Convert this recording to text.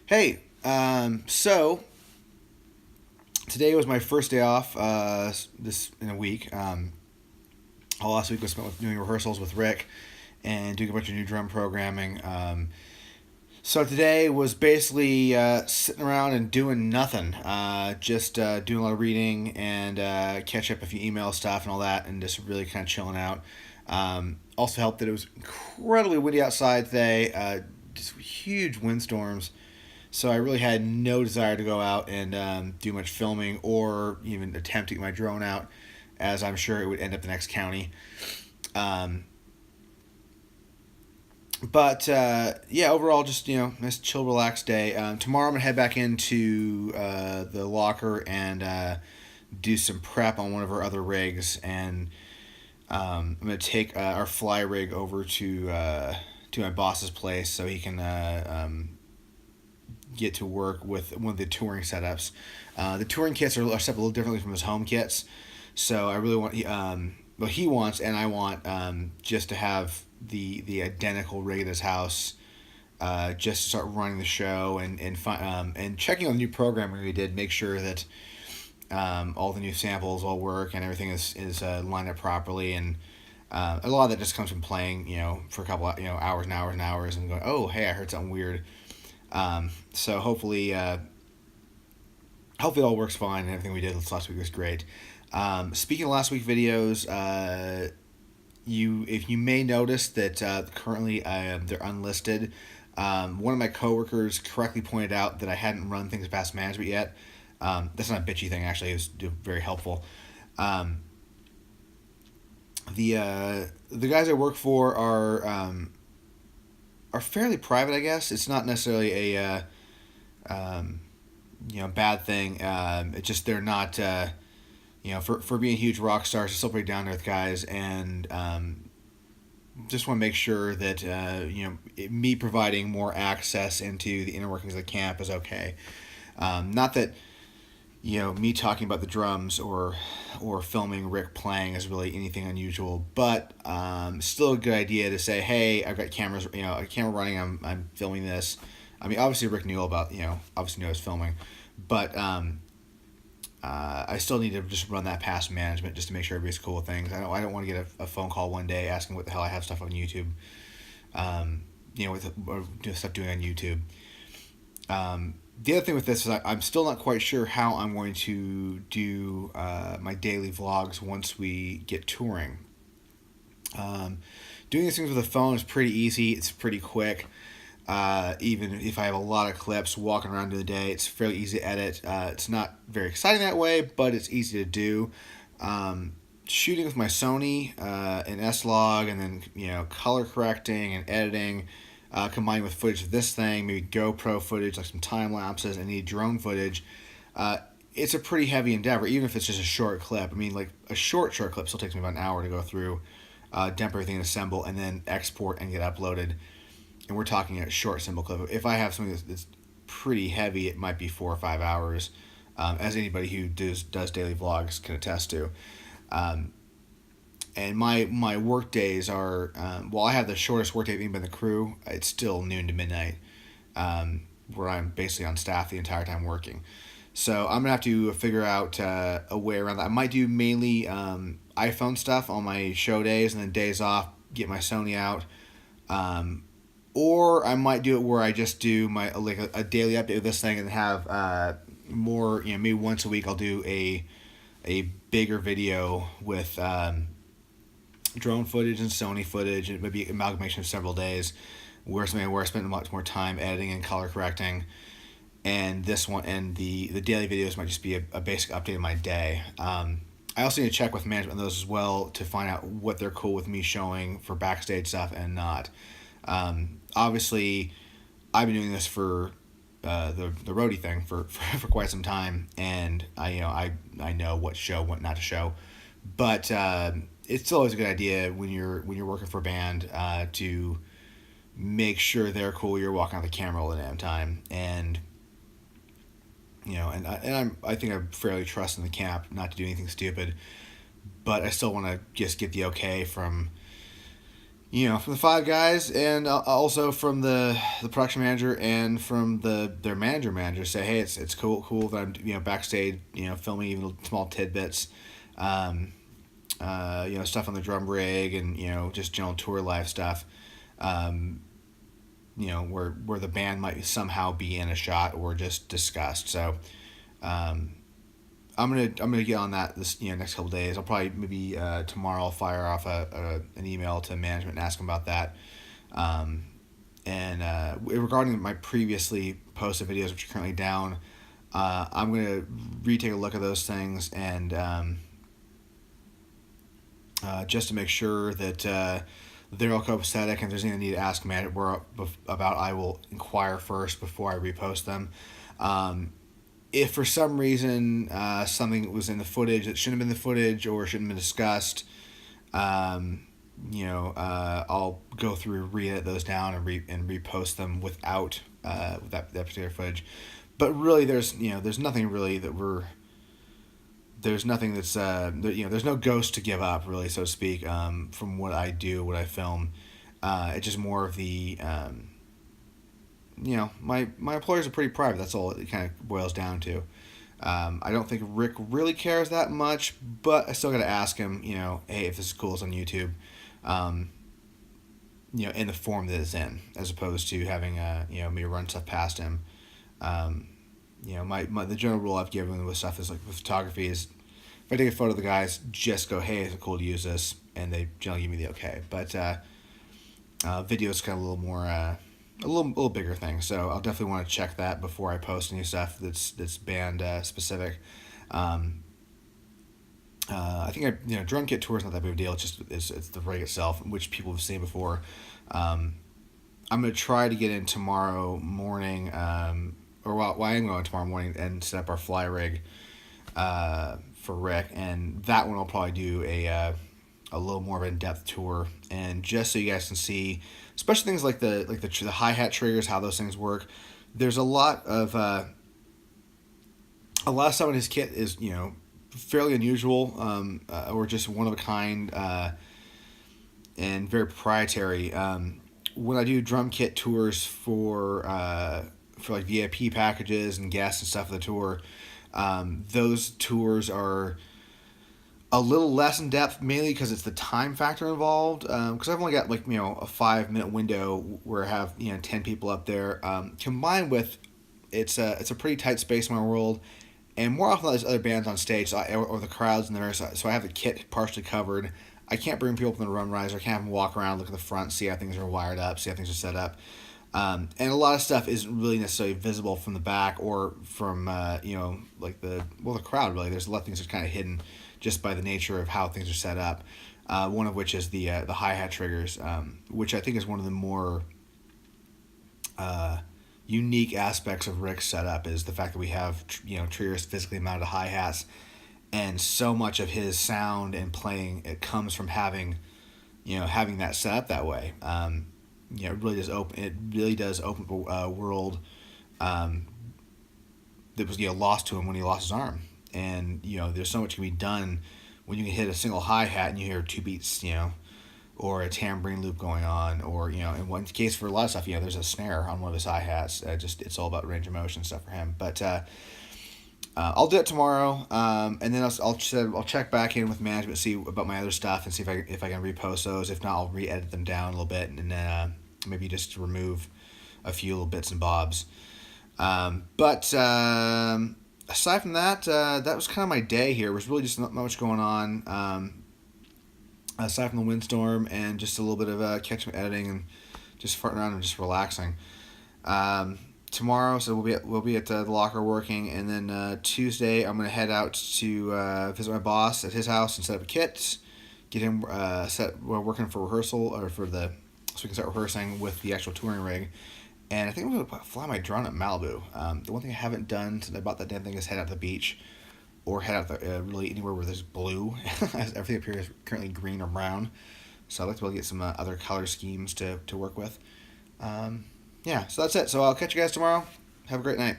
Hey, so today was my first day off. This in a week. All last week was spent with doing rehearsals with Rick and doing a bunch of new drum programming. So today was basically sitting around and doing nothing. Just doing a lot of reading and catch up a few email stuff and all that, and just really kind of chilling out. Also helped that it was incredibly windy outside today. Just huge windstorms. So I really had no desire to go out and do much filming or even attempt to get my drone out, as I'm sure it would end up the next county. Um, but yeah, overall, just nice, chill, relaxed day. Tomorrow I'm gonna head back into the locker and do some prep on one of our other rigs, and I'm gonna take our fly rig over to my boss's place so he can get to work with one of the touring setups. The touring kits are set up a little differently from his home kits, so I really want well, he wants and I want just to have the identical rig at his house, just to start running the show and checking on the new programming we did, make sure that all the new samples all work and everything is lined up properly. And a lot of that just comes from playing, for a couple of, hours and hours and hours and going, oh hey, I heard something weird. So hopefully it all works fine and everything we did last week was great. Speaking of last week videos, if you may notice that currently they're unlisted. One of my coworkers correctly pointed out that I hadn't run things past management yet. That's not a bitchy thing, actually. It was very helpful. The guys I work for are fairly private, I guess. It's not necessarily a bad thing. It's just they're not for being huge rock stars, they're still pretty down to earth guys, and just want to make sure that me providing more access into the inner workings of the camp is okay. Not that me talking about the drums or filming Rick playing is really anything unusual, but still a good idea to say, hey, I've got cameras, a camera running, I'm filming this. I mean, obviously Rick knew about, obviously knew I was filming, but I still need to just run that past management just to make sure everybody's cool with things. I don't want to get a phone call one day asking what the hell I have stuff on YouTube, with stuff doing on YouTube. The other thing with this is I'm still not quite sure how I'm going to do my daily vlogs once we get touring. Doing these things with a phone is pretty easy. It's pretty quick. Even if I have a lot of clips walking around during the day, it's fairly easy to edit. It's not very exciting that way, but it's easy to do. Shooting with my Sony, an S-Log, and then color correcting and editing, combined with footage of this thing, maybe GoPro footage, like some time lapses, and any drone footage. It's a pretty heavy endeavor, even if it's just a short clip. I mean, like a short clip still takes me about an hour to go through, dump everything and assemble, and then export and get uploaded. And we're talking a short, simple clip. If I have something that's pretty heavy, it might be 4 or 5 hours, as anybody who does daily vlogs can attest to. And my work days are, while I have the shortest work day of anybody in the crew, it's still noon to midnight, where I'm basically on staff the entire time working. So I'm going to have to figure out a way around that. I might do mainly iPhone stuff on my show days, and then days off, get my Sony out. Or I might do it where I just do my a daily update of this thing and have more, maybe once a week I'll do a bigger video with drone footage and Sony footage. It may be amalgamation of several days where I spend much more time editing and color correcting. And this one and the daily videos might just be a basic update of my day. I also need to check with management on those as well to find out what they're cool with me showing for backstage stuff and not. Obviously, I've been doing this for the roadie thing for quite some time, and I know what to show, what not to show, but it's still always a good idea when you're working for a band to make sure they're cool. You're walking out the camera all the damn time, and I think I'm fairly trusting the camp not to do anything stupid, but I still want to just get the okay from from the five guys, and also from the production manager and from their manager say, hey, it's cool that I'm backstage filming even small tidbits, um, stuff on the drum rig and just general tour life stuff, um, where the band might somehow be in a shot or just discussed. So um, I'm gonna get on that this next couple days. I'll probably maybe tomorrow I'll fire off an email to management and ask them about that. Um, and regarding my previously posted videos, which are currently down, I'm gonna retake a look at those things and just to make sure that they're all copacetic. And if there's anything I need to ask management about, I will inquire first before I repost them. If for some reason something was in the footage that shouldn't have been the footage or shouldn't have been discussed, I'll go through, re-edit those down, and repost them without that particular footage. But really, there's nothing really there's nothing that's there's no ghost to give up, really, so to speak, from what I do, what I film. It's just more of the my employers are pretty private. That's all it kind of boils down to. I don't think Rick really cares that much, but I still got to ask him, hey, if this is cool, it's on YouTube, in the form that it's in, as opposed to having, me run stuff past him. The general rule I've given with stuff is like with photography is if I take a photo of the guys, just go, hey, is it cool to use this? And they generally give me the okay. But video is kind of a little more, a little bigger thing. So I'll definitely want to check that before I post any stuff that's band specific. I think drum kit tour is not that big of a deal. It's just it's the rig itself, which people have seen before. I'm gonna try to get in tomorrow morning, I am going tomorrow morning and set up our fly rig for Rick, and that one I'll probably do a little more of an in-depth tour, and just so you guys can see, especially things like the hi-hat triggers, how those things work. There's a lot of stuff in his kit is fairly unusual, or just one of a kind, and very proprietary. When I do drum kit tours for like VIP packages and guests and stuff of the tour, those tours are a little less in depth, mainly because it's the time factor involved. Because I've only got a 5-minute window where I have 10 people up there. Combined with it's a pretty tight space in my world, and more often there's other bands on stage, or the crowds in there. So I have the kit partially covered. I can't bring people up in the run riser. I can't have them walk around, look at the front, see how things are wired up, see how things are set up. And a lot of stuff isn't really necessarily visible from the back or from the crowd. Really, there's a lot of things that are kind of hidden just by the nature of how things are set up. One of which is the hi-hat triggers, which I think is one of the more unique aspects of Rick's setup, is the fact that we have triggers physically mounted hi-hats, and so much of his sound and playing, it comes from having that set up that way. It really does open a world that was lost to him when he lost his arm. And there's so much can be done when you can hit a single hi-hat and you hear two beats, or a tambourine loop going on, or in one case for a lot of stuff, there's a snare on one of his hi-hats. It's all about range of motion stuff for him. But I'll do it tomorrow, and then I'll check back in with management, see about my other stuff, and see if I can repost those. If not, I'll re-edit them down a little bit, and then maybe just remove a few little bits and bobs. But aside from that, that was kind of my day here. There was really just not much going on. Aside from the windstorm and just a little bit of catching editing and just farting around and just relaxing. Tomorrow, so we'll be at the locker working, and then Tuesday I'm gonna head out to visit my boss at his house and set up a kit, get him working for rehearsal, or so we can start rehearsing with the actual touring rig. And I think I'm gonna fly my drone at Malibu. The one thing I haven't done since I bought that damn thing is head out to the beach, or head out really anywhere where there's blue. Everything up here is currently green or brown, so I'd like to be able to get some other color schemes to work with. So that's it. So I'll catch you guys tomorrow. Have a great night.